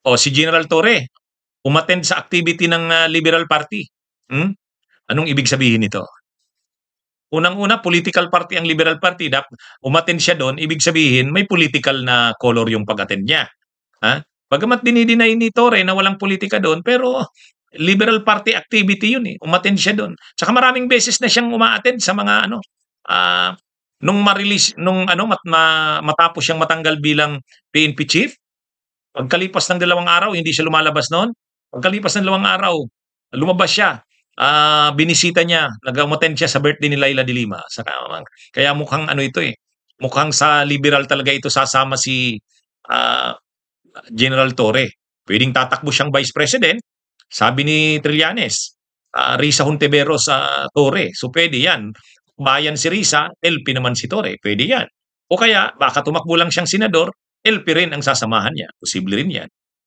O si General Torre, umattend sa activity ng Liberal Party. Hmm? Anong ibig sabihin nito? Unang-una, political party ang Liberal Party. Umattend siya doon, ibig sabihin may political na color yung pag-attend niya. Ha? Bagamat dinideny ni Torre na walang politika doon, pero Liberal Party activity yun eh. Umattend siya doon. Tsaka maraming beses na siyang umaattend sa mga nung ma-release, matapos siyang matanggal bilang PNP chief, pagkalipas ng 2 araw, hindi siya lumalabas noon. Pagkalipas ng 2 araw, lumabas siya. Binisita niya, nag-umattend siya sa birthday ni Laila de Lima. Kaya mukhang ano ito eh. Mukhang sa liberal talaga ito sasama si General Torre. Pwedeng tatakbo siyang vice president. Sabi ni Trillanes, Risa Hontiveros sa Torre. So pwede yan. Bayan si Risa, LP naman si Torre. Pwede yan. O kaya, baka tumakbo lang siyang senador, LP rin ang sasamahan niya. Posible rin yan.